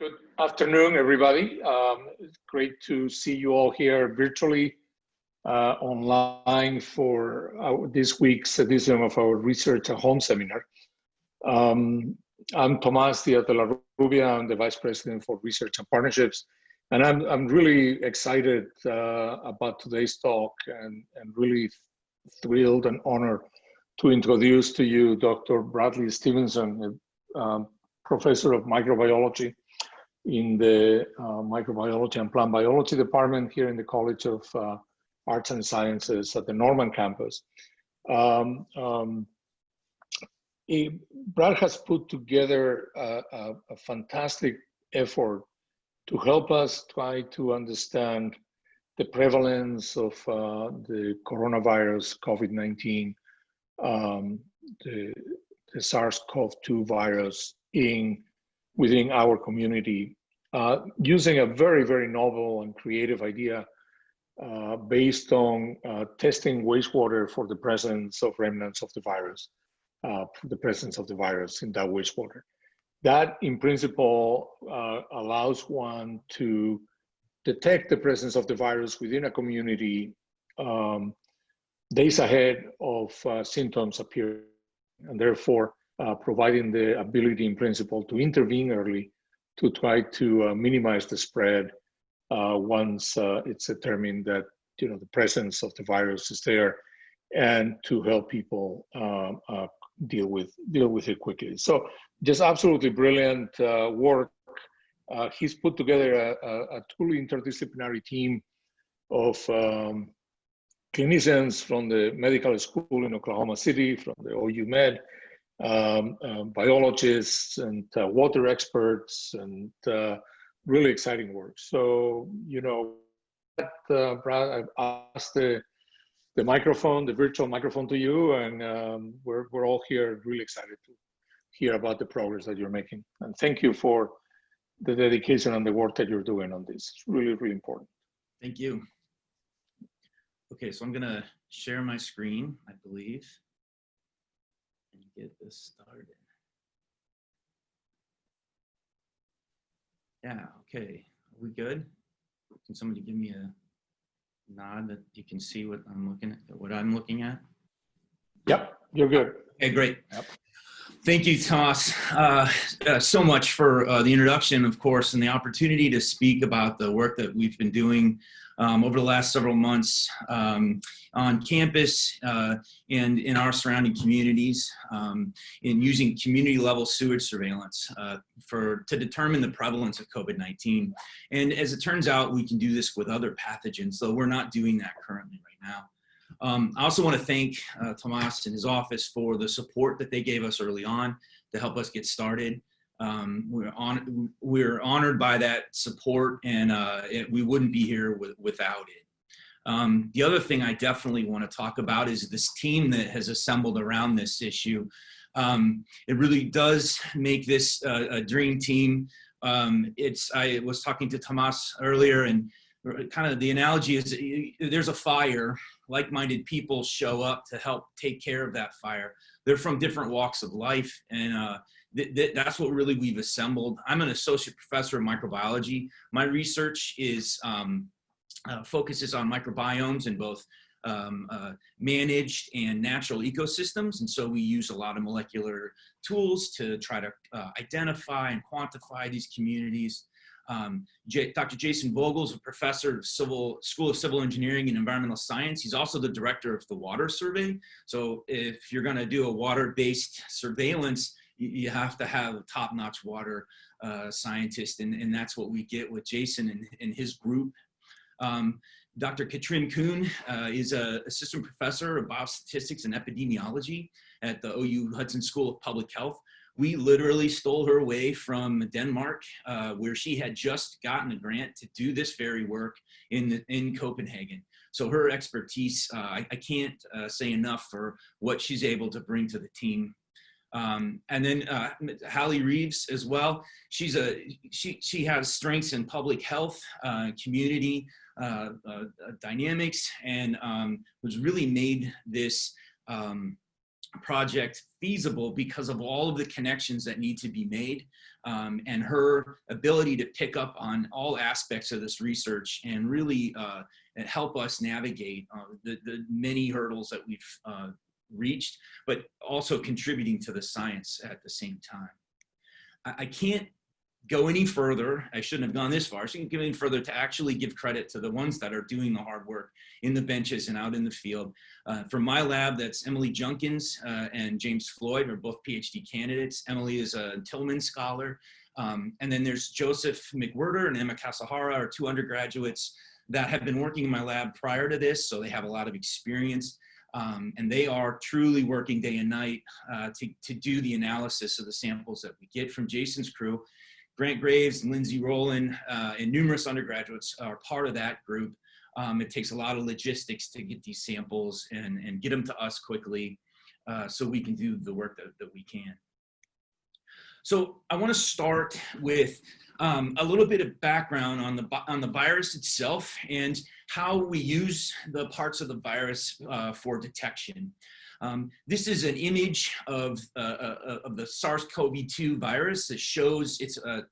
Good afternoon, everybody. It's great to see you all here virtually online for this week's edition of our Research at Home seminar. I'm Tomas Diaz de la Rubia. I'm the Vice President for Research and Partnerships. And I'm really excited about today's talk and really thrilled and honored to introduce to you Dr. Bradley Stevenson, Professor of Microbiology in the Microbiology and Plant Biology Department here in the College of Arts and Sciences at the Norman campus. Brad has put together a fantastic effort to help us try to understand the prevalence of the coronavirus, COVID-19, the SARS-CoV-2 virus within our community, using a very, very novel and creative idea based on testing wastewater for the presence of remnants of the virus, the presence of the virus in that wastewater. That, in principle, allows one to detect the presence of the virus within a community days ahead of symptoms appearing, and therefore providing the ability, in principle, to intervene early to try to minimize the spread once it's determined that the presence of the virus is there, and to help people deal with it quickly. So just absolutely brilliant work. He's put together a truly interdisciplinary team of clinicians from the medical school in Oklahoma City, from the OU Med, biologists and water experts, and really exciting work. So, Brad, I've asked the microphone, the virtual microphone to you, and we're all here really excited to hear about the progress that you're making. And thank you for the dedication and the work that you're doing on this. It's really, really important. Thank you. Okay, so I'm gonna share my screen, I believe, and get this started. Yeah, okay, are we good? Can somebody give me a nod that you can see what I'm looking at? Yep, you're good. Okay, great. Yep. Thank you, Tomas, so much for the introduction, of course, and the opportunity to speak about the work that we've been doing over the last several months on campus and in our surrounding communities in using community-level sewage surveillance to determine the prevalence of COVID-19. And as it turns out, we can do this with other pathogens, though we're not doing that currently right now. I also want to thank Tomas and his office for the support that they gave us early on to help us get started. We're honored by that support, and we wouldn't be here without it. The other thing I definitely want to talk about is this team that has assembled around this issue. It really does make this a dream team. I was talking to Tomas earlier, and kind of the analogy is there's a fire, like-minded people show up to help take care of that fire. They're from different walks of life, and that's what really we've assembled. I'm an associate professor of microbiology. My research is focuses on microbiomes in both managed and natural ecosystems, and so we use a lot of molecular tools to try to identify and quantify these communities. Dr. Jason Vogel is a professor of School of Civil Engineering and Environmental Science. He's also the director of the Water Survey. So if you're going to do a water-based surveillance, you have to have a top-notch water scientist, and that's what we get with Jason and his group. Dr. Katrin Kuhn is an assistant professor of biostatistics and epidemiology at the OU Hudson School of Public Health. We literally stole her away from Denmark, where she had just gotten a grant to do this very work in Copenhagen. So her expertise, I can't say enough for what she's able to bring to the team. And then Hallie Reeves as well. She has strengths in public health, community dynamics, and was really made this project feasible because of all of the connections that need to be made, and her ability to pick up on all aspects of this research and really help us navigate the many hurdles that we've reached, but also contributing to the science at the same time. I can't go any further. I shouldn't have gone this far. I shouldn't go any further to actually give credit to the ones that are doing the hard work in the benches and out in the field. For my lab, that's Emily Junkins and James Floyd are both PhD candidates. Emily is a Tillman scholar. And then there's Joseph McWhirter and Emma Kasahara are two undergraduates that have been working in my lab prior to this, so they have a lot of experience. And they are truly working day and night to do the analysis of the samples that we get from Jason's crew. Grant Graves and Lindsay Rowland and numerous undergraduates are part of that group. It takes a lot of logistics to get these samples and get them to us quickly so we can do the work that we can. So I want to start with a little bit of background on the virus itself and how we use the parts of the virus for detection. This is an image of the SARS-CoV-2 virus that shows, it's a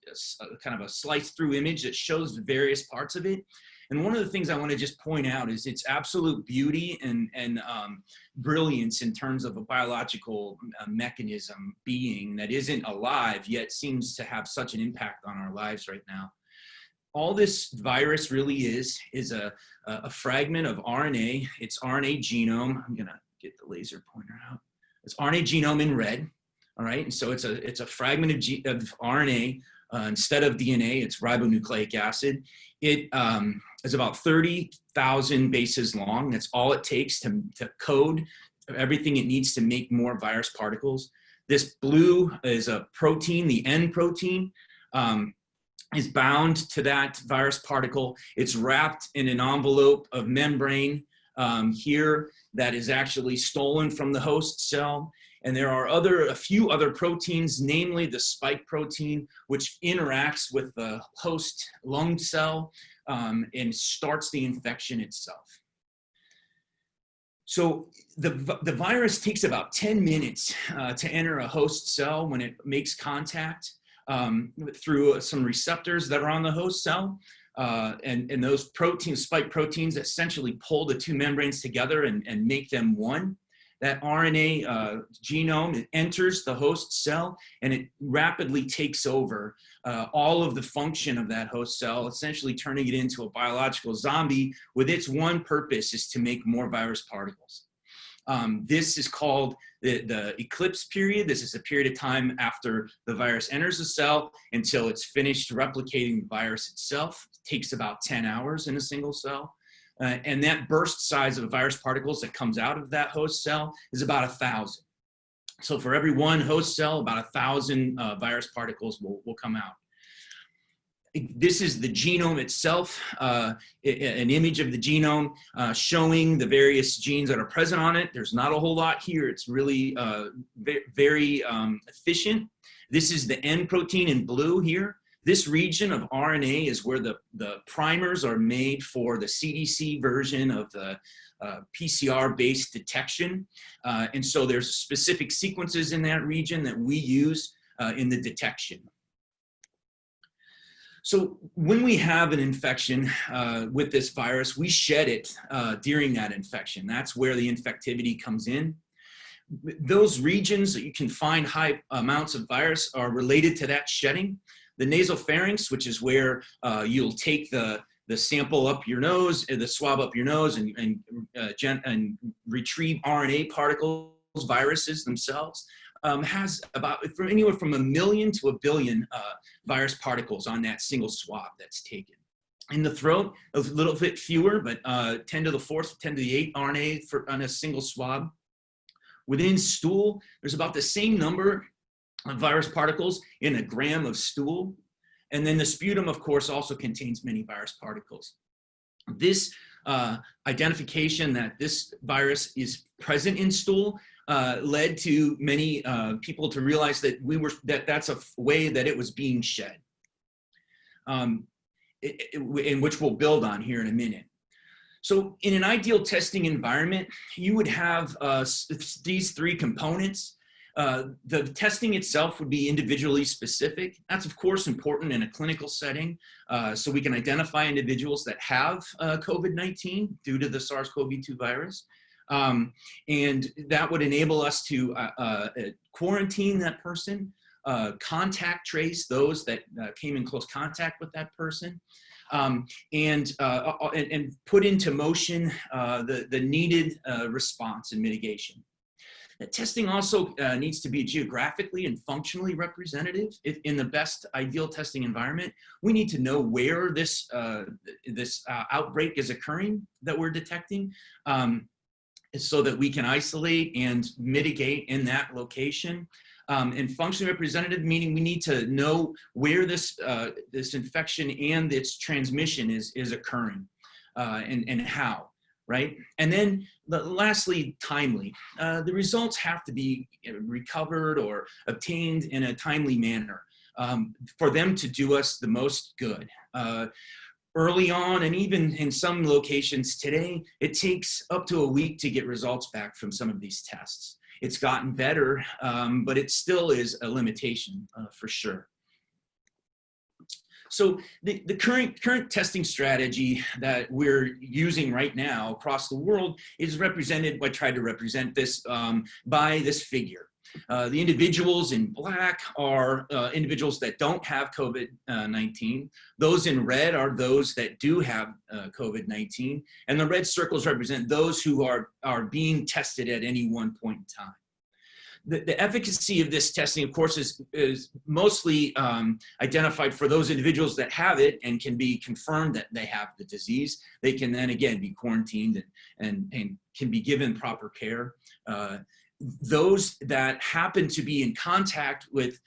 kind of a sliced through image that shows the various parts of it. And one of the things I want to just point out is its absolute beauty and brilliance in terms of a biological mechanism being that isn't alive yet seems to have such an impact on our lives right now. All this virus really is a fragment of RNA. It's RNA genome. I'm gonna get the laser pointer out. It's RNA genome in red, all right? And so it's a fragment of RNA. Instead of DNA, it's ribonucleic acid. It is about 30,000 bases long. That's all it takes to code everything it needs to make more virus particles. This blue is a protein, the N protein. Is bound to that virus particle. It's wrapped in an envelope of membrane here that is actually stolen from the host cell. And there are a few other proteins, namely the spike protein, which interacts with the host lung cell and starts the infection itself. So the virus takes about 10 minutes to enter a host cell when it makes contact through some receptors that are on the host cell. And those proteins, spike proteins, essentially pull the two membranes together and make them one. That RNA genome, it enters the host cell and it rapidly takes over all of the function of that host cell, essentially turning it into a biological zombie with its one purpose is to make more virus particles. This is called the eclipse period. This is a period of time after the virus enters the cell until it's finished replicating the virus itself. It takes about 10 hours in a single cell. And that burst size of virus particles that comes out of that host cell is about 1,000. So for every one host cell, about 1,000 virus particles will come out. This is the genome itself, an image of the genome showing the various genes that are present on it. There's not a whole lot here. It's really very efficient. This is the N protein in blue here. This region of RNA is where the primers are made for the CDC version of the PCR-based detection. And so there's specific sequences in that region that we use in the detection. So when we have an infection with this virus, we shed it during that infection. That's where the infectivity comes in. Those regions that you can find high amounts of virus are related to that shedding. The nasopharynx, which is where you'll take the sample up your nose, the swab up your nose and retrieve RNA particles, viruses themselves, has about anywhere from 1 million to 1 billion virus particles on that single swab that's taken. In the throat, a little bit fewer, but 10 to the 4th, 10 to the 8th RNA on a single swab. Within stool, there's about the same number of virus particles in a gram of stool. And then the sputum, of course, also contains many virus particles. This identification that this virus is present in stool led to many people to realize that that's a way that it was being shed, in which we'll build on here in a minute. So in an ideal testing environment, you would have these three components. The testing itself would be individually specific. That's of course important in a clinical setting, so we can identify individuals that have COVID-19 due to the SARS-CoV-2 virus. And that would enable us to quarantine that person, contact trace those that came in close contact with that person, and put into motion the needed response and mitigation. Testing also needs to be geographically and functionally representative. In the best ideal testing environment, we need to know where this outbreak is occurring that we're detecting, so that we can isolate and mitigate in that location. And functionally representative, meaning we need to know where this infection and its transmission is occurring, and how. Right? And then lastly, timely. The results have to be recovered or obtained in a timely manner for them to do us the most good. Early on, and even in some locations today, it takes up to a week to get results back from some of these tests. It's gotten better, but it still is a limitation for sure. So the current testing strategy that we're using right now across the world is represented, I tried to represent this by this figure. The individuals in black are individuals that don't have COVID-19. Those in red are those that do have COVID-19. And the red circles represent those who are being tested at any one point in time. The efficacy of this testing, of course, is mostly identified for those individuals that have it and can be confirmed that they have the disease. They can then again be quarantined and can be given proper care. Those that happen to be in contact with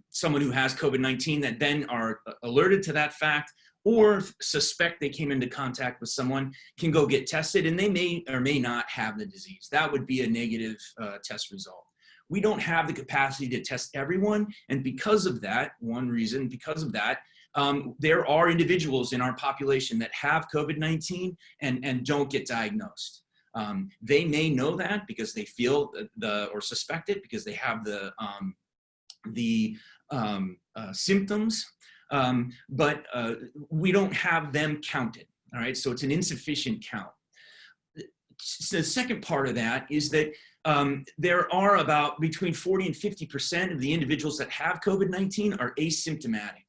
someone who has COVID-19 that then are alerted to that fact or suspect they came into contact with someone can go get tested, and they may or may not have the disease. That would be a negative test result. We don't have the capacity to test everyone, and because of that, there are individuals in our population that have COVID-19 and don't get diagnosed. They may know that because they feel or suspect it because they have the symptoms, but we don't have them counted. All right, so it's an insufficient count. So the second part of that is that there are about between 40 and 50% of the individuals that have COVID-19 are asymptomatic.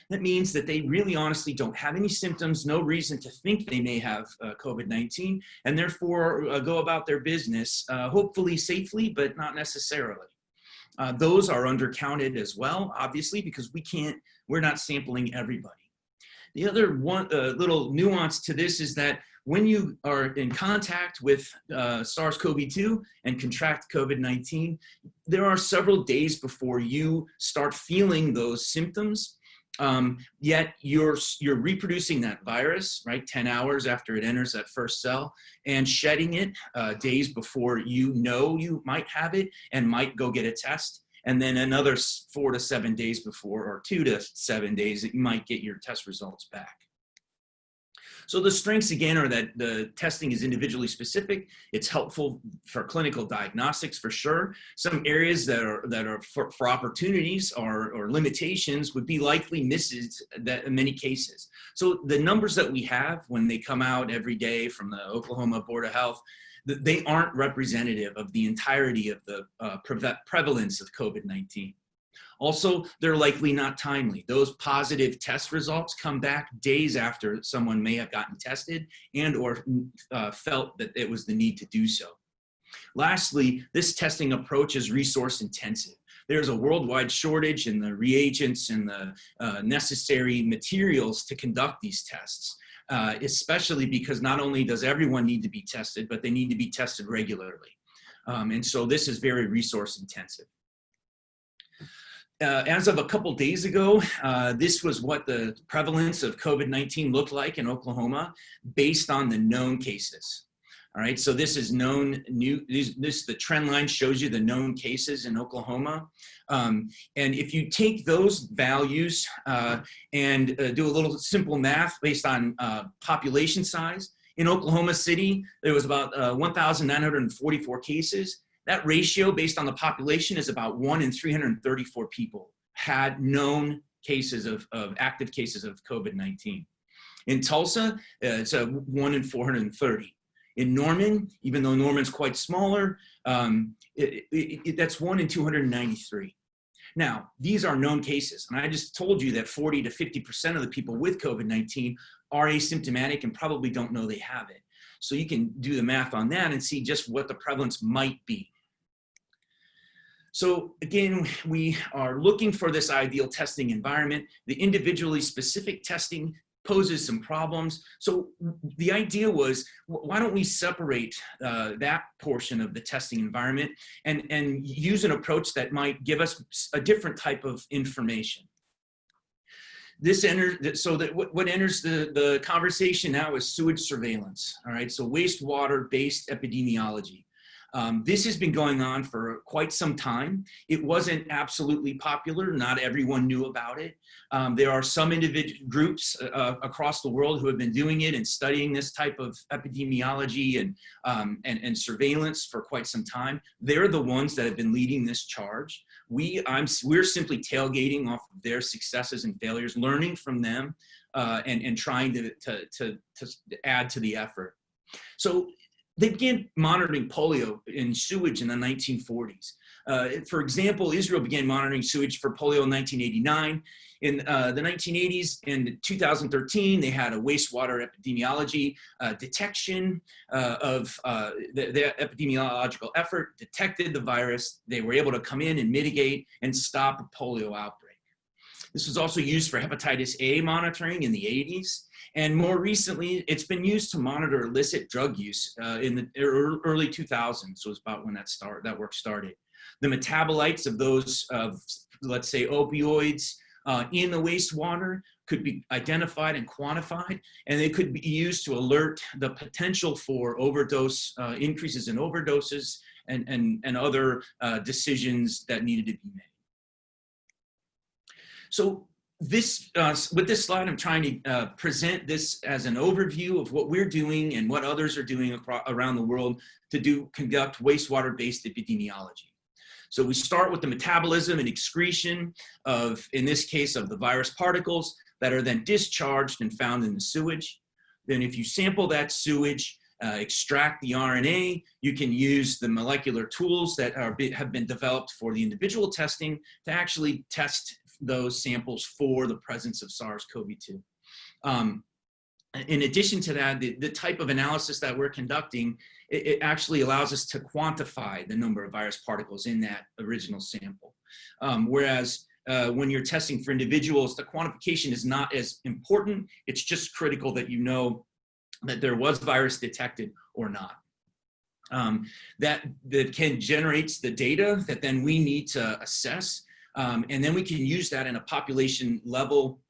That means that they really honestly don't have any symptoms, no reason to think they may have COVID-19, and therefore go about their business, hopefully safely, but not necessarily. Those are undercounted as well, obviously, because we're not sampling everybody. The other one little nuance to this is that when you are in contact with SARS-CoV-2 and contract COVID-19, there are several days before you start feeling those symptoms, yet you're reproducing that virus, right, 10 hours after it enters that first cell, and shedding it days before you know you might have it and might go get a test. And then another 4 to 7 days before, or 2 to 7 days, that you might get your test results back. So the strengths, again, are that the testing is individually specific. It's helpful for clinical diagnostics, for sure. Some areas that are for opportunities or limitations would be likely misses in many cases. So the numbers that we have when they come out every day from the Oklahoma Board of Health, they aren't representative of the entirety of the prevalence of COVID-19. Also, they're likely not timely. Those positive test results come back days after someone may have gotten tested and or felt that it was the need to do so. Lastly, this testing approach is resource intensive. There's a worldwide shortage in the reagents and the necessary materials to conduct these tests, especially because not only does everyone need to be tested, but they need to be tested regularly. And so this is very resource intensive. As of a couple days ago, this was what the prevalence of COVID-19 looked like in Oklahoma based on the known cases. All right, so this is the trend line shows you the known cases in Oklahoma. And if you take those values and do a little simple math based on population size, In Oklahoma City, there was about 1,944 cases. That ratio, based on the population, is about 1 in 334 people had known cases of active cases of COVID-19. In Tulsa, it's a 1 in 430. In Norman, even though Norman's quite smaller, that's 1 in 293. Now, these are known cases, and I just told you that 40 to 50% of the people with COVID-19 are asymptomatic and probably don't know they have it. So you can do the math on that and see just what the prevalence might be. So again, we are looking for this ideal testing environment. The individually specific testing poses some problems. So the idea was, why don't we separate that portion of the testing environment and use an approach that might give us a different type of information. This enters, so that what enters the conversation now is sewage surveillance. All right, so wastewater-based epidemiology. This has been going on for quite some time. It wasn't absolutely popular. Not everyone knew about it. There are some individual groups across the world who have been doing it and studying this type of epidemiology and surveillance for quite some time. They're the ones that have been leading this charge. We're simply tailgating off of their successes and failures, learning from them, and trying to add to the effort. So they began monitoring polio in sewage in the 1940s. For example, Israel began monitoring sewage for polio in 1989. In the 1980s and 2013, they had a wastewater epidemiology detection of the epidemiological effort, detected the virus. They were able to come in and mitigate and stop a polio outbreak. This was also used for hepatitis A monitoring in the 80s. And more recently, it's been used to monitor illicit drug use in the early 2000s. So it's about when that work started. The metabolites of those, let's say, opioids in the wastewater could be identified and quantified, and they could be used to alert the potential for overdose, increases in overdoses and other decisions that needed to be made. So with this slide, I'm trying to present this as an overview of what we're doing and what others are doing around the world to conduct wastewater-based epidemiology. So we start with the metabolism and excretion of, in this case, of the virus particles that are then discharged and found in the sewage. Then if you sample that sewage, extract the RNA, you can use the molecular tools that have been developed for the individual testing to actually test those samples for the presence of SARS-CoV-2. In addition to that, the type of analysis that we're conducting, it actually allows us to quantify the number of virus particles in that original sample. Whereas when you're testing for individuals, the quantification is not as important. It's just critical that you know that there was virus detected or not. That generates the data that then we need to assess. And then we can use that in a population level,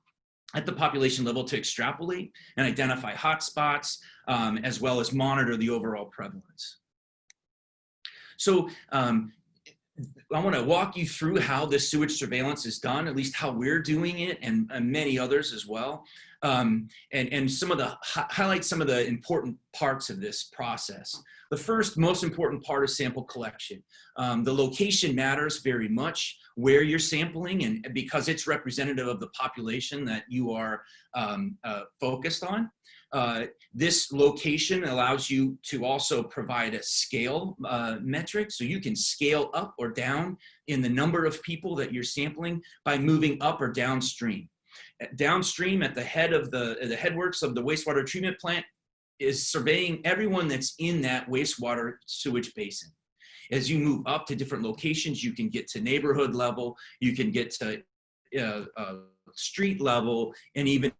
at the population level, to extrapolate and identify hotspots, as well as monitor the overall prevalence. So I want to walk you through how this sewage surveillance is done, at least how we're doing it, and many others as well. And highlight some of the important parts of this process. The first most important part is sample collection. The location matters very much, where you're sampling, and because it's representative of the population that you are focused on. This location allows you to also provide a scale metric, so you can scale up or down in the number of people that you're sampling by moving up or downstream. Downstream at the head of the headworks of the wastewater treatment plant is surveying everyone that's in that wastewater sewage basin. As you move up to different locations, you can get to neighborhood level, you can get to street level, and even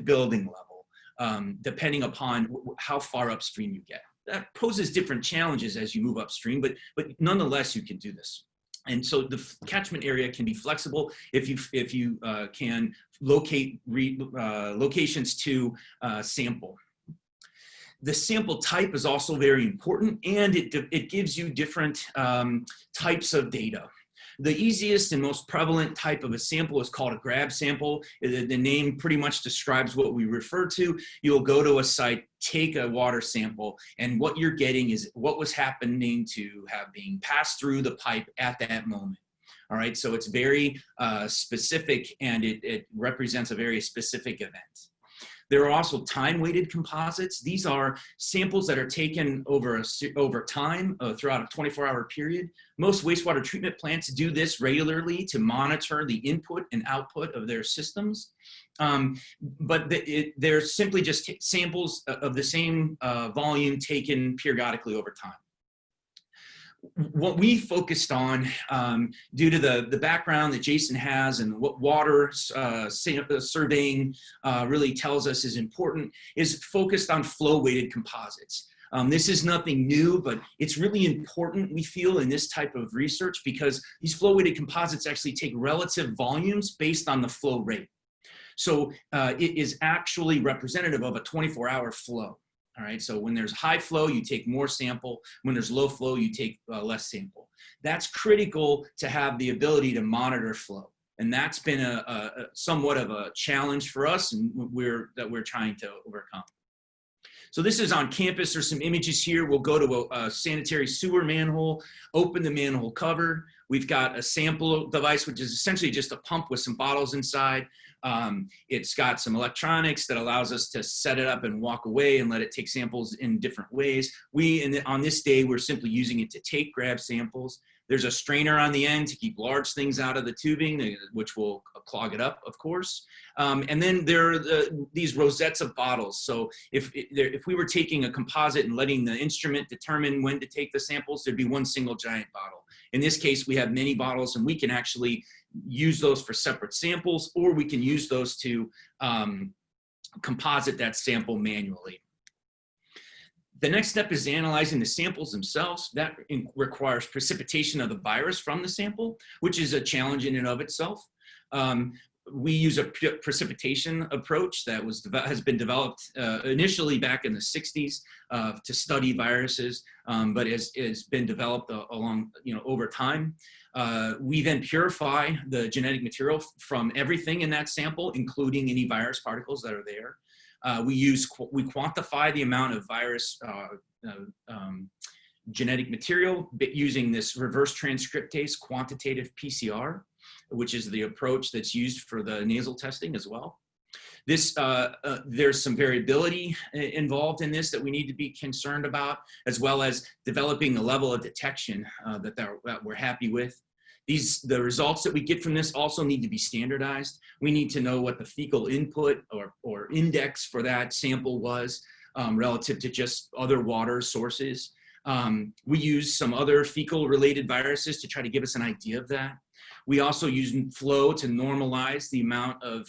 building level, depending upon how far upstream you get. That poses different challenges as you move upstream, but nonetheless, you can do this. And so the catchment area can be flexible if you can locate locations to sample. The sample type is also very important, and it gives you different types of data. The easiest and most prevalent type of a sample is called a grab sample. The name pretty much describes what we refer to. You'll go to a site, take a water sample, and what you're getting is what was happening to have being passed through the pipe at that moment. All right, so it's very specific, and it represents a very specific event. There are also time-weighted composites. These are samples that are taken over time throughout a 24-hour period. Most wastewater treatment plants do this regularly to monitor the input and output of their systems. But they're simply just samples of the same volume taken periodically over time. What we focused on, due to the background that Jason has and what water surveying really tells us is important, is focused on flow-weighted composites. This is nothing new, but it's really important, we feel, in this type of research, because these flow-weighted composites actually take relative volumes based on the flow rate. So it is actually representative of a 24-hour flow. All right, so when there's high flow, you take more sample. When there's low flow, you take less sample. That's critical to have the ability to monitor flow. And that's been a somewhat of a challenge for us, and we're trying to overcome. So this is on campus. There's some images here. We'll go to a sanitary sewer manhole, open the manhole cover. We've got a sample device, which is essentially just a pump with some bottles inside. It's got some electronics that allows us to set it up and walk away and let it take samples in different ways. On this day, we're simply using it to take grab samples. There's a strainer on the end to keep large things out of the tubing, which will clog it up, of course. And then there are these rosettes of bottles. So if we were taking a composite and letting the instrument determine when to take the samples, there'd be one single giant bottle. In this case, we have many bottles, and we can actually use those for separate samples, or we can use those to composite that sample manually. The next step is analyzing the samples themselves. That requires precipitation of the virus from the sample, which is a challenge in and of itself. We use a precipitation approach that has been developed initially back in the 60s to study viruses, but has been developed over time. We then purify the genetic material from everything in that sample, including any virus particles that are there. We quantify the amount of virus genetic material using this reverse transcriptase quantitative PCR, which is the approach that's used for the nasal testing as well. There's some variability involved in this that we need to be concerned about, as well as developing a level of detection that we're happy with. The results that we get from this also need to be standardized. We need to know what the fecal input or index for that sample was relative to just other water sources. We use some other fecal related viruses to try to give us an idea of that. We also use flow to normalize the amount of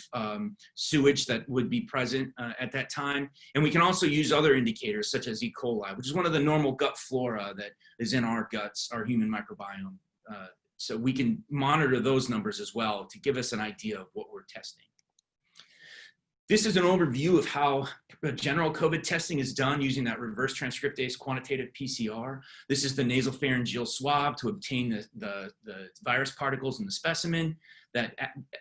sewage that would be present at that time. And we can also use other indicators such as E. coli, which is one of the normal gut flora that is in our guts, our human microbiome. So we can monitor those numbers as well to give us an idea of what we're testing. This is an overview of how general COVID testing is done using that reverse transcriptase quantitative PCR. This is the nasopharyngeal swab to obtain the virus particles in the specimen. That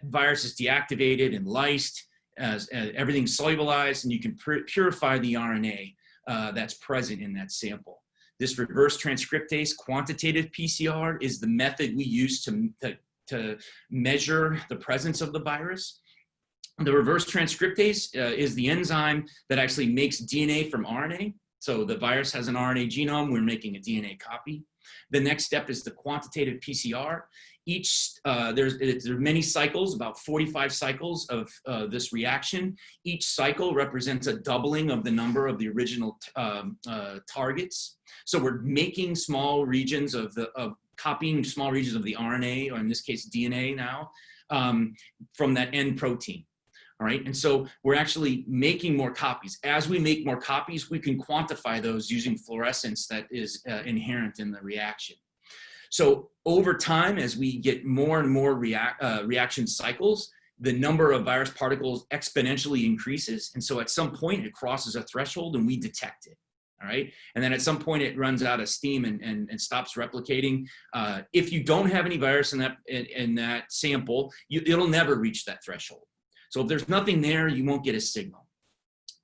virus is deactivated and lysed, as everything's solubilized, and you can purify the RNA that's present in that sample. This reverse transcriptase quantitative PCR is the method we use to measure the presence of the virus. The reverse transcriptase is the enzyme that actually makes DNA from RNA. So the virus has an RNA genome, we're making a DNA copy. The next step is the quantitative PCR. There are many cycles, about 45 cycles of this reaction. Each cycle represents a doubling of the number of the original targets. So we're making small regions copying small regions of the RNA, or in this case DNA now, from that end protein. All right, and so we're actually making more copies. As we make more copies, we can quantify those using fluorescence that is inherent in the reaction. So over time, as we get more and more reaction cycles, the number of virus particles exponentially increases. And so at some point, it crosses a threshold and we detect it. All right. And then at some point it runs out of steam and stops replicating. If you don't have any virus in that sample, it'll never reach that threshold. So if there's nothing there, you won't get a signal.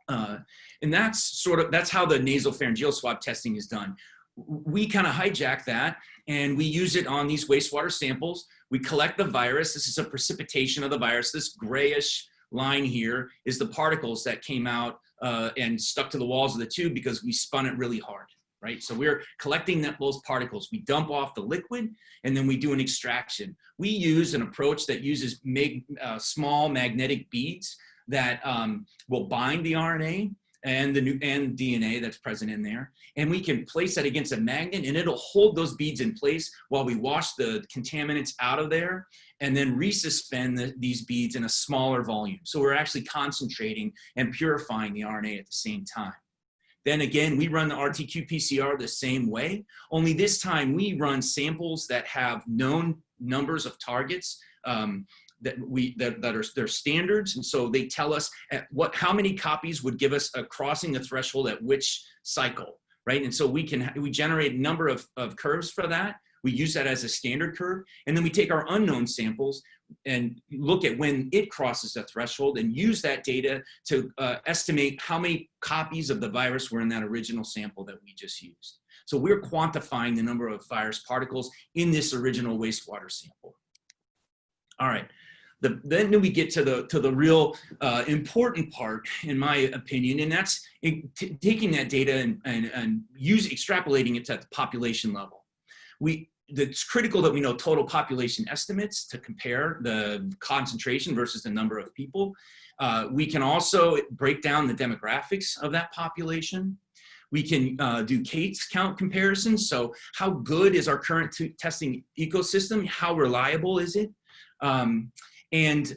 And that's how the nasopharyngeal swab testing is done. We kind of hijack that and we use it on these wastewater samples. We collect the virus. This is a precipitation of the virus. This grayish line here is the particles that came out and stuck to the walls of the tube because we spun it really hard, right? So we're collecting those particles. We dump off the liquid and then we do an extraction. We use an approach that uses small magnetic beads that will bind the RNA and DNA that's present in there. And we can place that against a magnet and it'll hold those beads in place while we wash the contaminants out of there and then resuspend these beads in a smaller volume. So we're actually concentrating and purifying the RNA at the same time. Then again, we run the RT-qPCR the same way, only this time we run samples that have known numbers of targets that are their standards, and so they tell us how many copies would give us a crossing the threshold at which cycle, right? And so we generate a number of curves for that. We use that as a standard curve, and then we take our unknown samples and look at when it crosses the threshold and use that data to estimate how many copies of the virus were in that original sample that we just used. So we're quantifying the number of virus particles in this original wastewater sample. All right. Then we get to the real important part, in my opinion, and that's taking that data and extrapolating it to the population level. It's critical that we know total population estimates to compare the concentration versus the number of people. We can also break down the demographics of that population. We can do case count comparisons. So how good is our current testing ecosystem? How reliable is it? And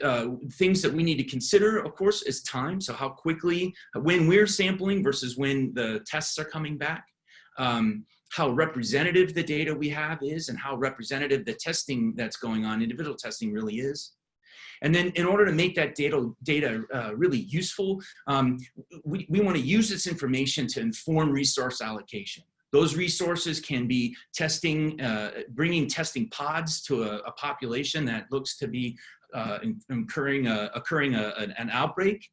things that we need to consider, of course, is time. So how quickly, when we're sampling versus when the tests are coming back, how representative the data we have is and how representative the testing that's going on, individual testing really is. And then in order to make that data really useful, we want to use this information to inform resource allocation. Those resources can be testing, bringing testing pods to a population that looks to be occurring an outbreak.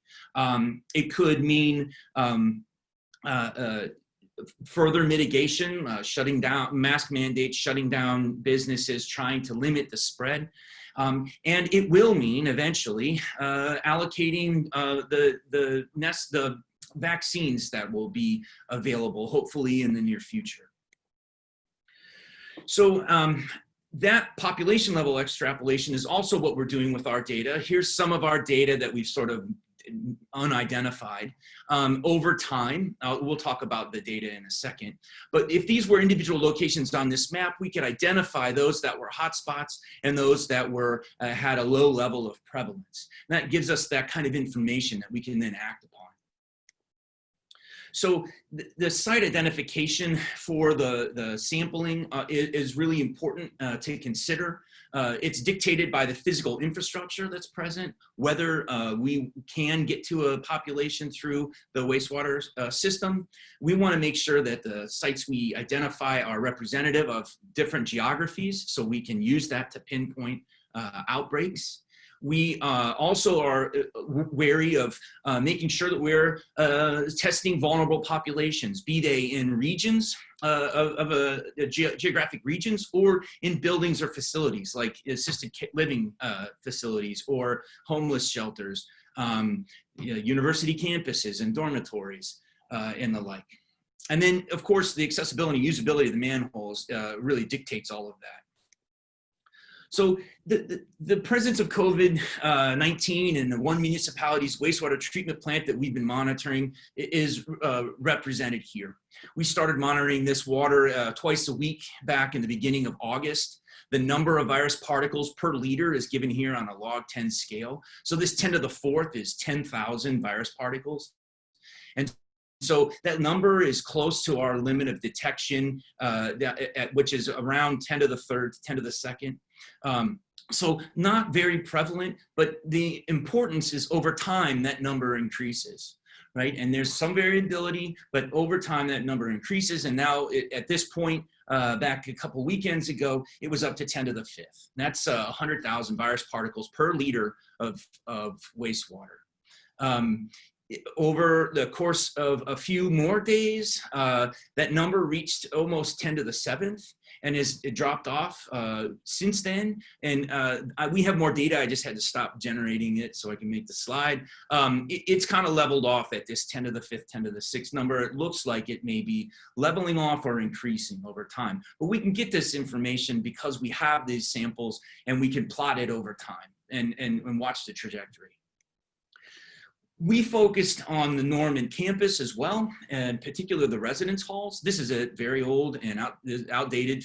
It could mean further mitigation, shutting down mask mandates, shutting down businesses, trying to limit the spread. And it will mean eventually allocating the vaccines that will be available, hopefully in the near future. So that population level extrapolation is also what we're doing with our data. Here's some of our data that we've sort of unidentified over time. We'll talk about the data in a second. But if these were individual locations on this map, we could identify those that were hotspots and those that were had a low level of prevalence. And that gives us that kind of information that we can then act upon. So the site identification for the sampling is really important to consider. It's dictated by the physical infrastructure that's present, whether we can get to a population through the wastewater system. We want to make sure that the sites we identify are representative of different geographies so we can use that to pinpoint outbreaks. We also are wary of making sure that we're testing vulnerable populations, be they in regions of geographic regions or in buildings or facilities like assisted living facilities or homeless shelters, university campuses and dormitories and the like. And then, of course, the accessibility and usability of the manholes really dictates all of that. So the presence of COVID-19 in the one municipality's wastewater treatment plant that we've been monitoring is represented here. We started monitoring this water twice a week back in the beginning of August. The number of virus particles per liter is given here on a log 10 scale. So this 10 to the fourth is 10,000 virus particles. And so that number is close to our limit of detection, which is around 10 to the third, 10 to the second. So not very prevalent, but the importance is over time that number increases, right? And there's some variability, but over time that number increases. And now at this point, back a couple weekends ago, it was up to 10 to the fifth. That's 100,000 virus particles per liter of wastewater. Over the course of a few more days, that number reached almost 10 to the seventh, and it dropped off since then. And we have more data. I just had to stop generating it so I can make the slide. It's kind of leveled off at this 10 to the fifth, 10 to the sixth number. It looks like it may be leveling off or increasing over time. But we can get this information because we have these samples and we can plot it over time and watch the trajectory. We focused on the norm in campus as well, and particularly the residence halls. This is a very old and outdated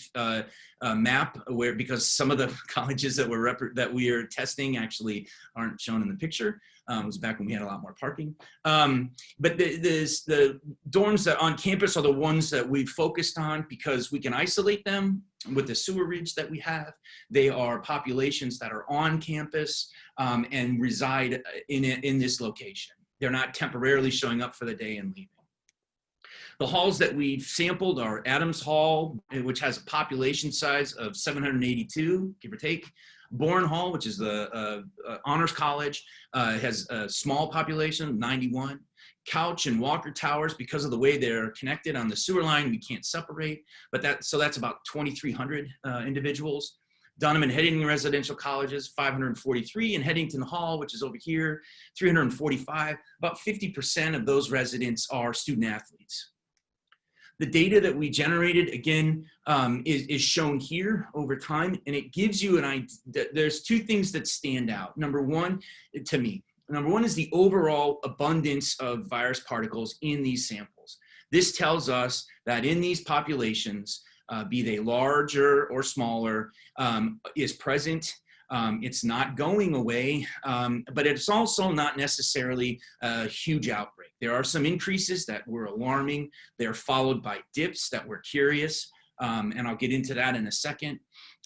map because some of the colleges that we are testing actually aren't shown in the picture. It was back when we had a lot more parking. But the dorms that on campus are the ones that we focused on because we can isolate them with the sewerage that we have. They are populations that are on campus and reside in this location. They're not temporarily showing up for the day and leaving. The halls that we've sampled are Adams Hall, which has a population size of 782, give or take. Bourne Hall, which is the honors college, has a small population, 91. Couch and Walker Towers, because of the way they're connected on the sewer line, we can't separate, but that's about 2,300 individuals. Dunham and Headington residential colleges, 543, and Headington Hall, which is over here, 345. About 50% of those residents are student athletes. The data that we generated, again, is shown here over time, and it gives you an idea. There's two things that stand out. Number one, to me, number one is the overall abundance of virus particles in these samples. This tells us that in these populations, be they larger or smaller, is present. It's not going away, but it's also not necessarily a huge outbreak. There are some increases that were alarming. They're followed by dips that were curious, and I'll get into that in a second.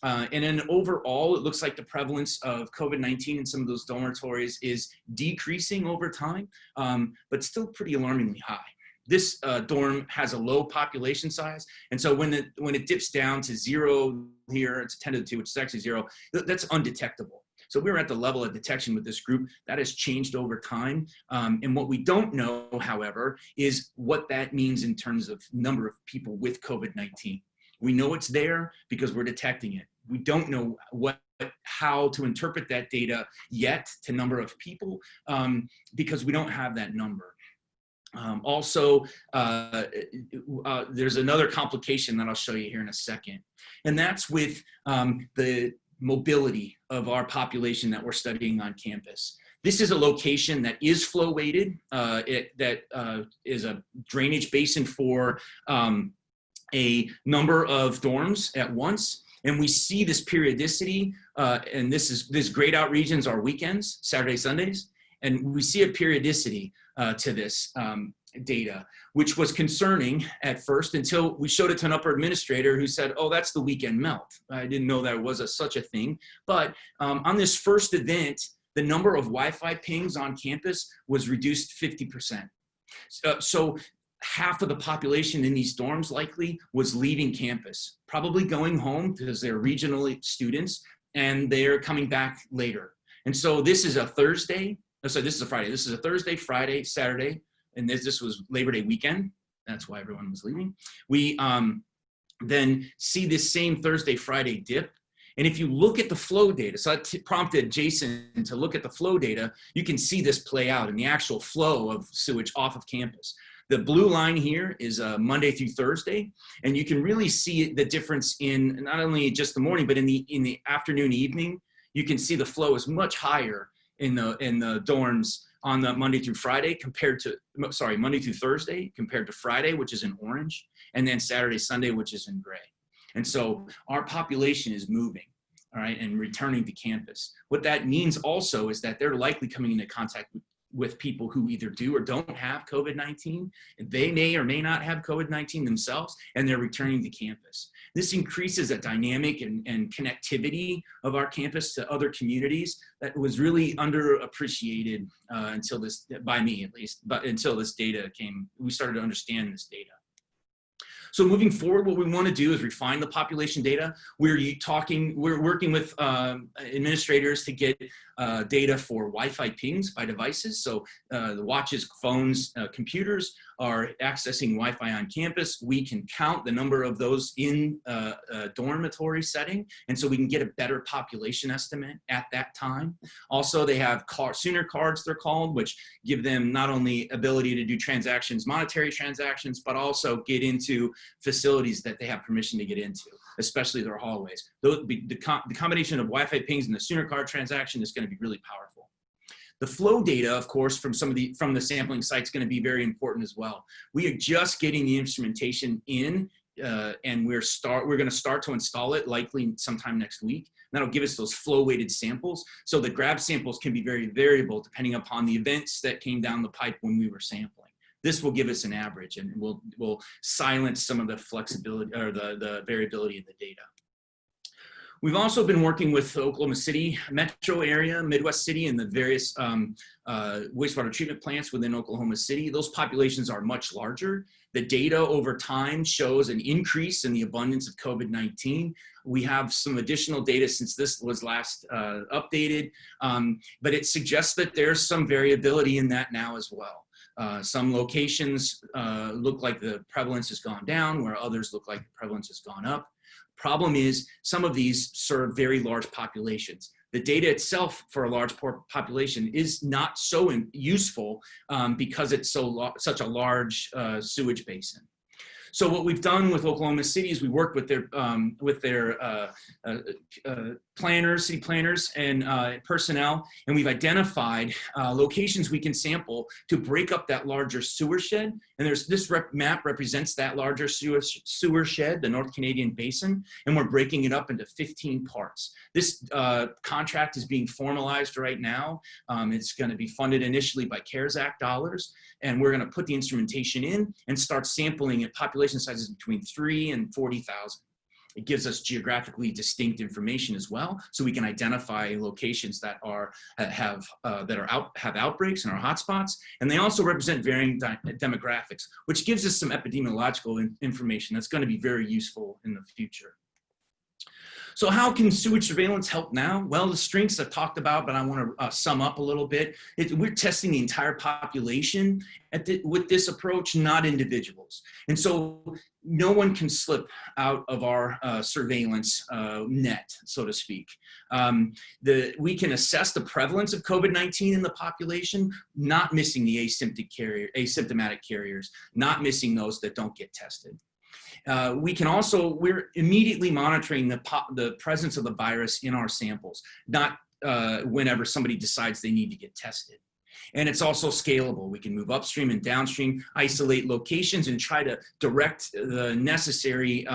And then overall, it looks like the prevalence of COVID-19 in some of those dormitories is decreasing over time, but still pretty alarmingly high. This dorm has a low population size, and so when it dips down to 0 here, it's 10 to the 2, which is actually 0, that's undetectable. So we were at the level of detection with this group. That has changed over time. And what we don't know, however, is what that means in terms of number of people with COVID-19. We know it's there because we're detecting it. We don't know how to interpret that data yet to number of people because we don't have that number. There's another complication that I'll show you here in a second, and that's with the mobility of our population that we're studying on campus. This is a location that is flow weighted. That is a drainage basin for a number of dorms at once. And we see this periodicity, and this grayed out regions are weekends, Saturday, Sundays. And we see a periodicity to this data, which was concerning at first until we showed it to an upper administrator who said, oh, that's the weekend melt. I didn't know there was such a thing. But on this first event, the number of Wi-Fi pings on campus was reduced 50%. So half of the population in these dorms likely was leaving campus, probably going home because they're regional students and they're coming back later. And so this is a Thursday. So this is a Friday. This is a Thursday, Friday, Saturday, and this was Labor Day weekend. That's why everyone was leaving. We then see this same Thursday, Friday dip. And if you look at the flow data, so that prompted Jason to look at the flow data, you can see this play out in the actual flow of sewage off of campus. The blue line here is Monday through Thursday, and you can really see the difference in not only just the morning, but in the afternoon, evening. You can see the flow is much higher in the dorms on the Monday through Friday Monday through Thursday compared to Friday, which is in orange, and then Saturday, Sunday, which is in gray. And so our population is moving, all right, and returning to campus. What that means also is that they're likely coming into contact with people who either do or don't have COVID-19. They may or may not have COVID-19 themselves, and they're returning to campus. This increases a dynamic and connectivity of our campus to other communities that was really underappreciated until this, by me at least, but until this data came, we started to understand this data. So moving forward, what we want to do is refine the population data. We're working with administrators to get data for Wi-Fi pings by devices. So the watches, phones, computers are accessing Wi-Fi on campus. We can count the number of those in a dormitory setting, and so we can get a better population estimate at that time. Also, they have sooner cards, they're called, which give them not only ability to do transactions, monetary transactions, but also get into facilities that they have permission to get into, especially their hallways. The combination of Wi-Fi pings and the sooner card transaction is going to be really powerful. The flow data, of course, from the sampling site is going to be very important as well. We are just getting the instrumentation in, and we're going to start to install it likely sometime next week. That'll give us those flow weighted samples. So the grab samples can be very variable depending upon the events that came down the pipe when we were sampling. This will give us an average, and will silence some of the flexibility or the variability of the data. We've also been working with Oklahoma City metro area, Midwest City, and the various wastewater treatment plants within Oklahoma City. Those populations are much larger. The data over time shows an increase in the abundance of COVID-19. We have some additional data since this was last updated, but it suggests that there's some variability in that now as well. Some locations look like the prevalence has gone down, where others look like the prevalence has gone up. Problem is, some of these serve very large populations. The data itself for a large population is not so useful because it's such a large sewage basin. So what we've done with Oklahoma City is we worked with their planners, city planners, and personnel, and we've identified locations we can sample to break up that larger sewer shed. And this map represents that larger sewer shed, the North Canadian Basin, and we're breaking it up into 15 parts. This contract is being formalized right now. It's going to be funded initially by CARES Act dollars, and we're going to put the instrumentation in and start sampling at population sizes between 3,000 and 40,000. It gives us geographically distinct information as well, so we can identify locations that have outbreaks and are hotspots. And they also represent varying demographics, which gives us some epidemiological information that's going to be very useful in the future. So how can sewage surveillance help now? Well, the strengths I've talked about, but I want to sum up a little bit. We're testing the entire population with this approach, not individuals. And so no one can slip out of our surveillance net, so to speak. We can assess the prevalence of COVID-19 in the population, not missing the asymptomatic carriers, not missing those that don't get tested. We're immediately monitoring the presence of the virus in our samples, not whenever somebody decides they need to get tested. And it's also scalable. We can move upstream and downstream, isolate locations, and try to direct the necessary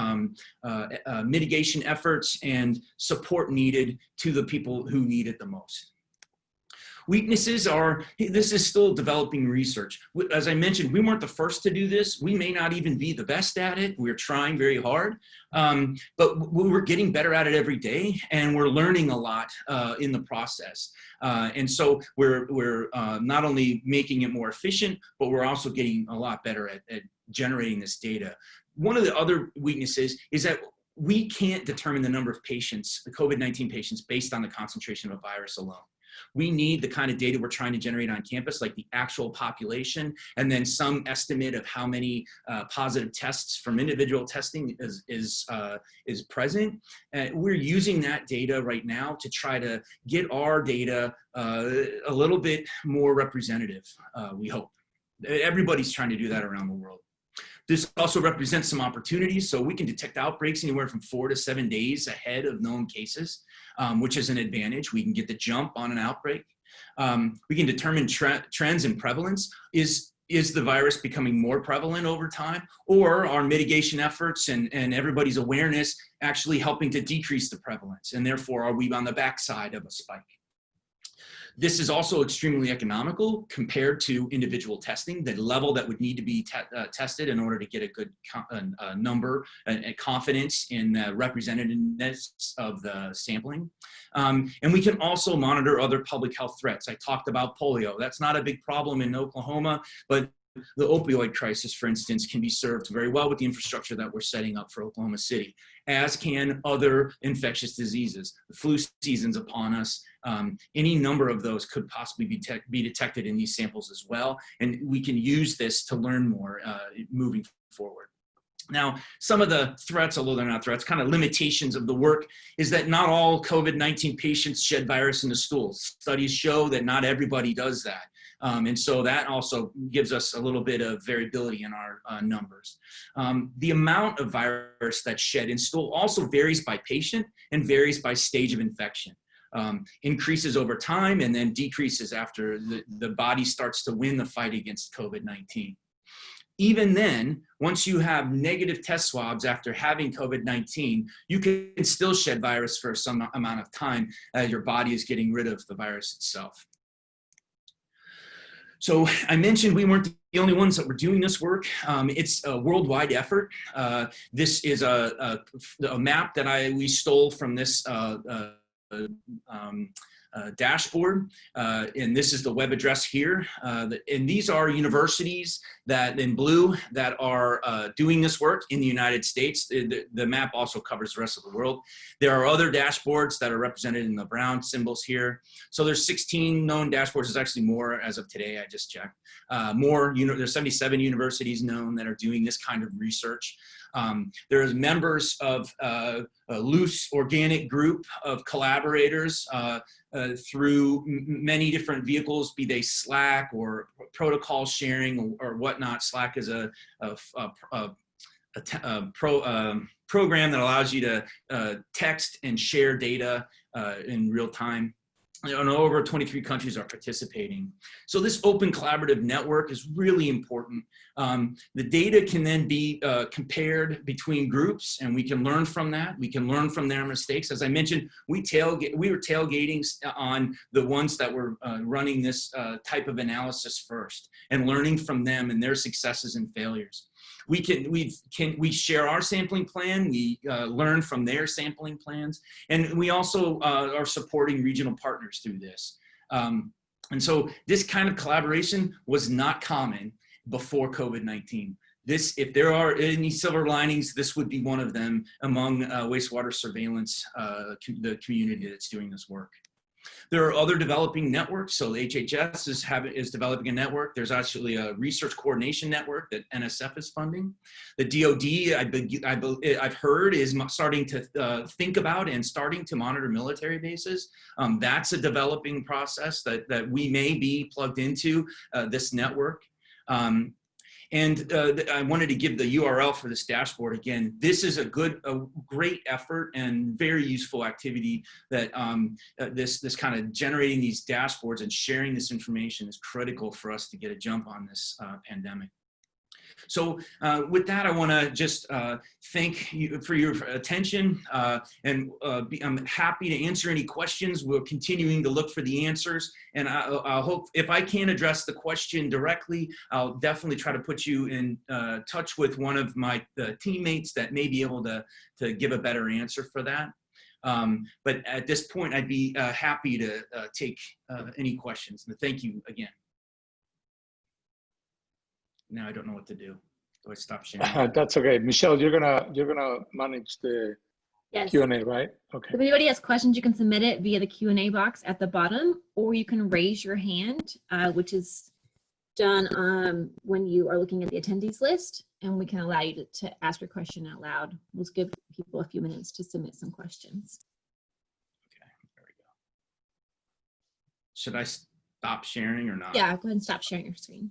mitigation efforts and support needed to the people who need it the most. Weaknesses are, this is still developing research. As I mentioned, we weren't the first to do this. We may not even be the best at it. We're trying very hard, but we're getting better at it every day, and we're learning a lot in the process. And so we're not only making it more efficient, but we're also getting a lot better at generating this data. One of the other weaknesses is that we can't determine the number of patients, the COVID-19 patients, based on the concentration of a virus alone. We need the kind of data we're trying to generate on campus, like the actual population, and then some estimate of how many positive tests from individual testing is present. We're using that data right now to try to get our data a little bit more representative, we hope. Everybody's trying to do that around the world. This also represents some opportunities. So we can detect outbreaks anywhere from 4 to 7 days ahead of known cases, which is an advantage. We can get the jump on an outbreak. We can determine trends in prevalence. Is the virus becoming more prevalent over time, or are mitigation efforts and everybody's awareness actually helping to decrease the prevalence? And therefore, are we on the backside of a spike? This is also extremely economical compared to individual testing, the level that would need to be tested in order to get a good number and confidence in the representativeness of the sampling. And we can also monitor other public health threats. I talked about polio. That's not a big problem in Oklahoma, but the opioid crisis, for instance, can be served very well with the infrastructure that we're setting up for Oklahoma City, as can other infectious diseases. The flu season's upon us. Any number of those could possibly be detected in these samples as well. And we can use this to learn more moving forward. Now, some of the threats, although they're not threats, kind of limitations of the work is that not all COVID-19 patients shed virus in the stool. Studies show that not everybody does that. And so that also gives us a little bit of variability in our numbers. The amount of virus that's shed in stool also varies by patient and varies by stage of infection. Increases over time and then decreases after the body starts to win the fight against COVID-19. Even then, once you have negative test swabs after having COVID-19, you can still shed virus for some amount of time as your body is getting rid of the virus itself. So I mentioned we weren't the only ones that were doing this work. It's a worldwide effort. This is a map that we stole from this dashboard, and this is the web address here. And these are universities that in blue that are doing this work in the United States. The map also covers the rest of the world. There are other dashboards that are represented in the brown symbols here. So there's 16 known dashboards. There's actually more as of today, I just checked. There's 77 universities known that are doing this kind of research. There's members of a loose organic group of collaborators through many different vehicles, be they Slack or protocol sharing or whatnot. Slack is a program that allows you to text and share data in real time. And over 23 countries are participating. So this open collaborative network is really important. The data can then be compared between groups, and we can learn from that. We can learn from their mistakes. As I mentioned, we were tailgating on the ones that were running this type of analysis first and learning from them and their successes and failures. We share our sampling plan, we learn from their sampling plans, and we also are supporting regional partners through this. And so this kind of collaboration was not common before COVID-19. If there are any silver linings, this would be one of them among wastewater surveillance, the community that's doing this work. There are other developing networks. So the HHS is developing a network. There's actually a research coordination network that NSF is funding. The DoD, I've heard, is starting to think about and starting to monitor military bases. That's a developing process that we may be plugged into this network. And I wanted to give the URL for this dashboard again. This is a great effort and very useful activity that this kind of generating these dashboards and sharing this information is critical for us to get a jump on this pandemic. So with that, I want to just thank you for your attention, and I'm happy to answer any questions. We're continuing to look for the answers, and I'll hope if I can't address the question directly, I'll definitely try to put you in touch with one of my teammates that may be able to give a better answer for that. But at this point, I'd be happy to take any questions. And thank you again. Now I don't know what to do. Do I stop sharing? That's okay, Michelle. You're gonna manage the Q&A, right? Okay. If anybody has questions, you can submit it via the Q&A box at the bottom, or you can raise your hand, which is done when you are looking at the attendees list, and we can allow you to ask your question out loud. We'll give people a few minutes to submit some questions. Okay, there we go. Should I stop sharing or not? Yeah, go ahead and stop sharing your screen.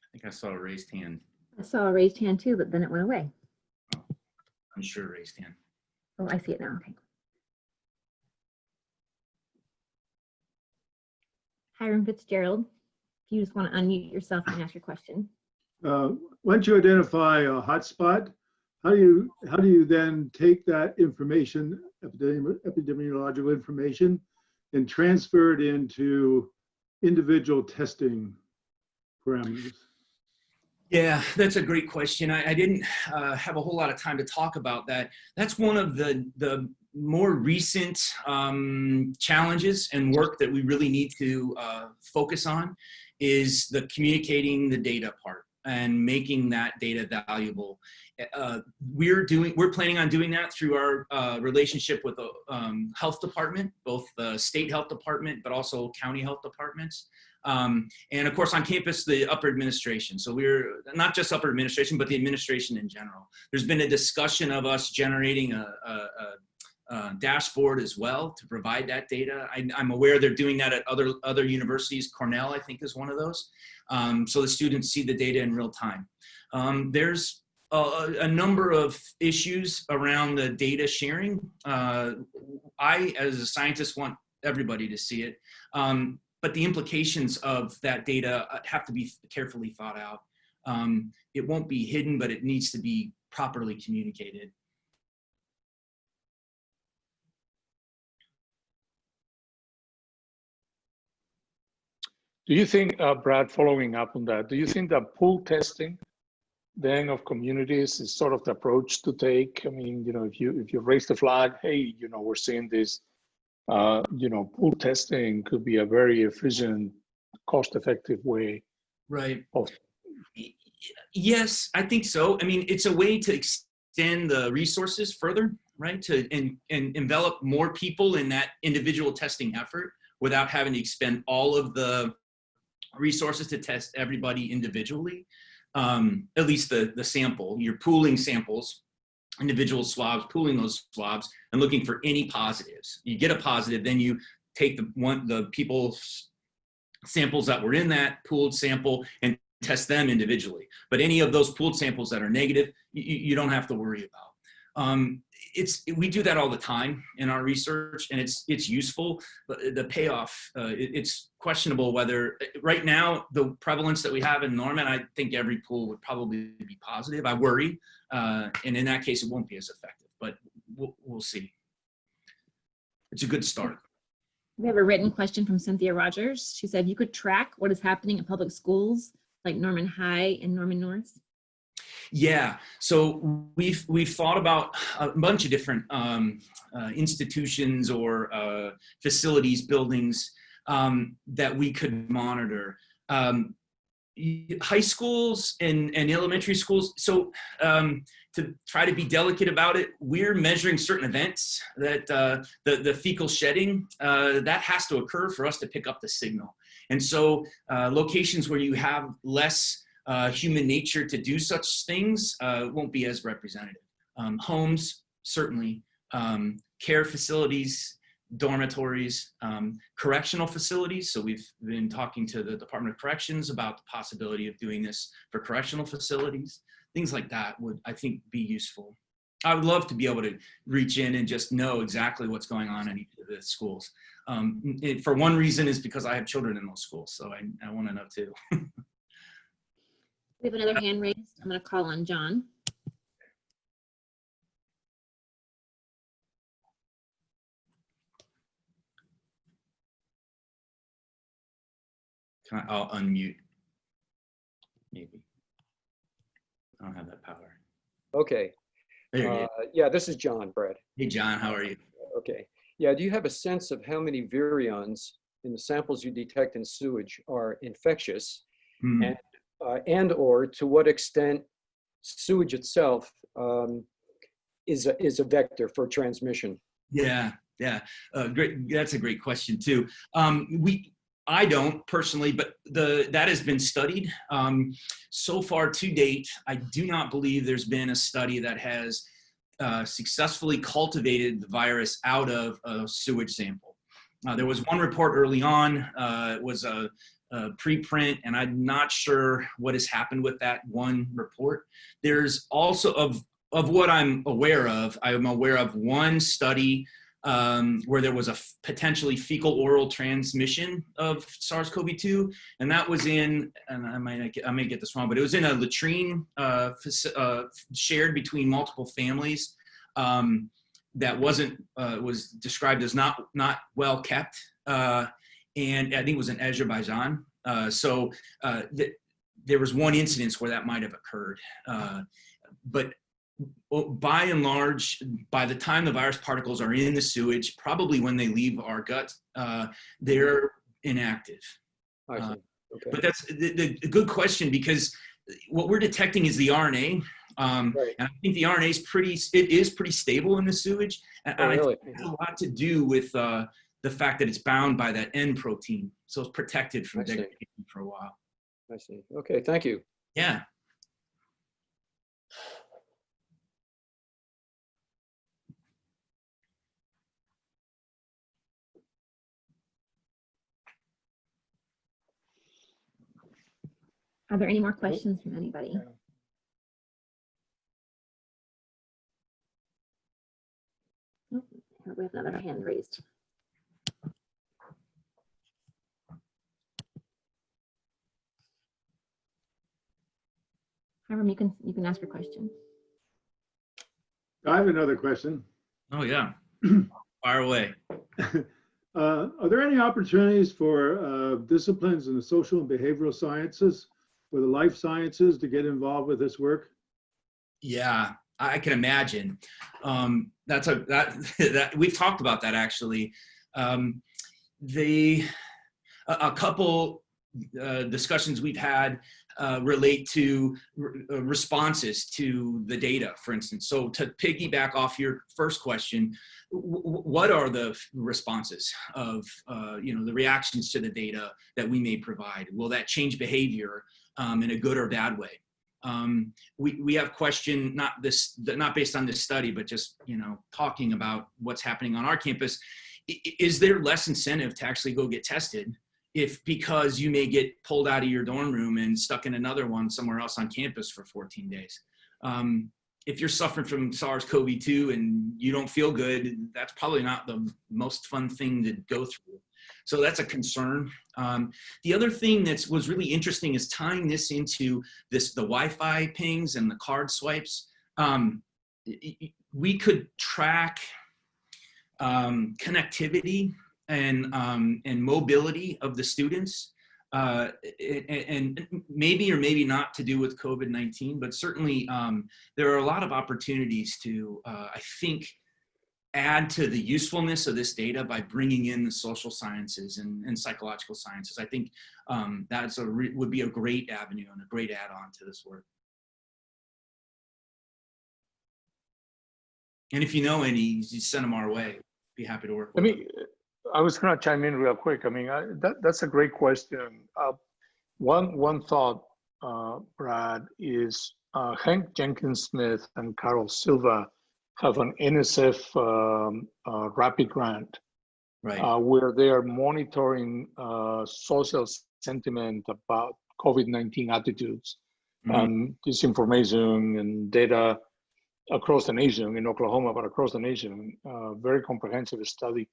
I think I saw a raised hand. I saw a raised hand too, but then it went away. Oh, unsure raised hand. Oh, I see it now. Okay. Hiram Fitzgerald, if you just want to unmute yourself and ask your question. Once you identify a hotspot, how do you then take that information, epidemiological information, and transfer it into individual testing parameters? Yeah, that's a great question. I didn't have a whole lot of time to talk about that. That's one of the more recent challenges and work that we really need to focus on is the communicating the data part and making that data valuable. We're planning on doing that through our relationship with the health department, both the state health department, but also county health departments. And of course on campus, the upper administration. So we're not just upper administration, but the administration in general. There's been a discussion of us generating a dashboard as well to provide that data. I'm aware they're doing that at other universities. Cornell, I think, is one of those. So the students see the data in real time. There's a number of issues around the data sharing. I, as a scientist, want everybody to see it. But the implications of that data have to be carefully thought out. It won't be hidden, but it needs to be properly communicated. Do you think, Brad, following up on that, do you think that pool testing then of communities is sort of the approach to take? I mean, you know, if you raise the flag, hey, you know, we're seeing this, you know, pool testing could be a very efficient, cost-effective way. Right. Of. Yes, I think so. I mean, it's a way to extend the resources further, right? And envelop more people in that individual testing effort without having to expend all of the resources to test everybody individually. At least the sample. You're pooling samples, individual swabs, pooling those swabs and looking for any positives. You get a positive, then you take the people's samples that were in that pooled sample and test them individually. But any of those pooled samples that are negative, you don't have to worry about. We do that all the time in our research, and it's useful, but the payoff, it's questionable whether, right now, the prevalence that we have in Norman, I think every pool would probably be positive. I worry, and in that case, it won't be as effective, but we'll see. It's a good start. We have a written question from Cynthia Rogers. She said, you could track what is happening in public schools like Norman High and Norman North? Yeah, so we've thought about a bunch of different institutions or facilities, buildings that we could monitor. High schools and elementary schools. So to try to be delicate about it, we're measuring certain events that the fecal shedding, that has to occur for us to pick up the signal. And so locations where you have less human nature to do such things won't be as representative. Homes, certainly, care facilities, dormitories, correctional facilities. So we've been talking to the Department of Corrections about the possibility of doing this for correctional facilities. Things like that would, I think, be useful. I would love to be able to reach in and just know exactly what's going on in each of the schools. For one reason is because I have children in those schools, so I want to know too. We have another hand raised. I'm going to call on John. I'll unmute, maybe. I don't have that power. Okay. Yeah, this is John, Brett. Hey, John, how are you? Okay. Yeah, do you have a sense of how many virions in the samples you detect in sewage are infectious? And or to what extent sewage itself is a vector for transmission? Yeah, great. That's a great question too. I don't personally, but that has been studied. So far to date, I do not believe there's been a study that has successfully cultivated the virus out of a sewage sample. There was one report early on, it was a preprint, and I'm not sure what has happened with that one report. There's also, of of what I'm aware of one study where there was a potentially fecal-oral transmission of SARS-CoV-2, and that was in, and I may get this wrong, but it was in a latrine shared between multiple families that was described as not well kept, and I think it was in Azerbaijan. There was one incidence where that might have occurred, but by and large, by the time the virus particles are in the sewage, probably when they leave our gut, they're inactive. I see. Okay. But that's the good question, because what we're detecting is the RNA. Right. And I think the RNA is pretty stable in the sewage. And Oh, I really? think it has a lot to do with the fact that it's bound by that N protein. So it's protected from I see. degradation for a while. I see. Okay, thank you. Yeah. Are there any more questions from anybody? Nope. Here we have another hand raised. Hiram, you can ask your question. I have another question. Oh, yeah. Fire away. Are there any opportunities for disciplines in the social and behavioral sciences or the life sciences to get involved with this work? Yeah, I can imagine. That we've talked about that actually. A couple discussions we've had relate to responses to the data, for instance. So to piggyback off your first question, what are the responses of the reactions to the data that we may provide? Will that change behavior in a good or bad way? We have question, not based on this study, but just talking about what's happening on our campus. Is there less incentive to actually go get tested because you may get pulled out of your dorm room and stuck in another one somewhere else on campus for 14 days? If you're suffering from SARS-CoV-2 and you don't feel good, that's probably not the most fun thing to go through. So that's a concern. The other thing that was really interesting is tying this into the Wi-Fi pings and the card swipes. We could track connectivity and mobility of the students, and maybe or maybe not to do with COVID-19, but certainly there are a lot of opportunities to, I think, add to the usefulness of this data by bringing in the social sciences and psychological sciences. I think that's would be a great avenue and a great add-on to this work. And if you know any, you send them our way. Be happy to work with them. I was going to chime in real quick. I mean, that's a great question. One thought, Brad, is Hank Jenkins-Smith and Carol Silva have an NSF rapid grant, right, where they are monitoring social sentiment about COVID-19 attitudes, disinformation and data across the nation, in Oklahoma, but across the nation. Very comprehensive study.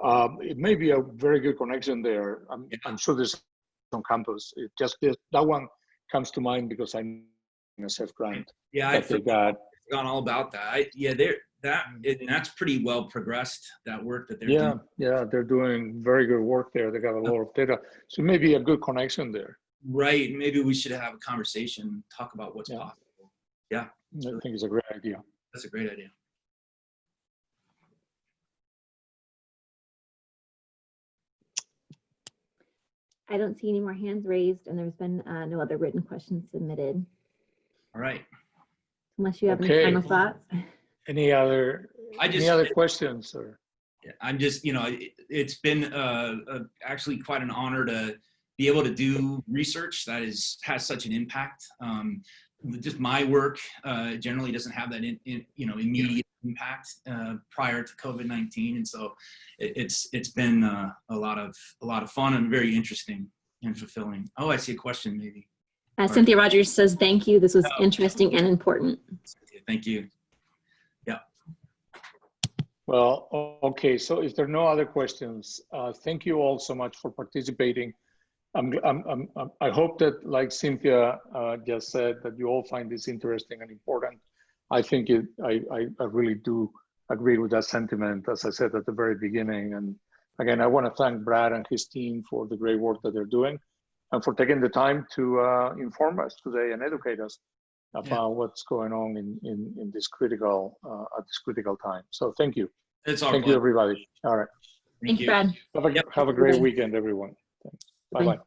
It may be a very good connection there. I'm sure there's on campus. It just that one comes to mind because I'm in a NSF grant. Yeah, I forgot all about that. That's pretty well progressed, that work that they're doing. Yeah, they're doing very good work there. They got a lot of data, so maybe a good connection there. Right. Maybe we should have a conversation, talk about what's possible. Yeah, I think it's a great idea. That's a great idea. I don't see any more hands raised, and there's been no other written questions submitted. All right. Unless you have any final thoughts. Any other questions? Or I'm just, it's been actually quite an honor to be able to do research that has such an impact. Just my work generally doesn't have that immediate impact prior to COVID-19, and so it's been a lot of fun and very interesting and fulfilling. Oh, I see a question maybe. Cynthia Rogers says, "Thank you. This was interesting and important." Cynthia, Thank you. Well, okay, so if there are no other questions, thank you all so much for participating. I hope that, like Cynthia just said, that you all find this interesting and important. I think I really do agree with that sentiment, as I said at the very beginning. And again, I want to thank Brad and his team for the great work that they're doing and for taking the time to inform us today and educate us about what's going on in this critical at this critical time. So thank you. It's our Thank you, everybody. All right. Thanks, Brad. Have a great weekend, everyone. Thanks. Bye-bye.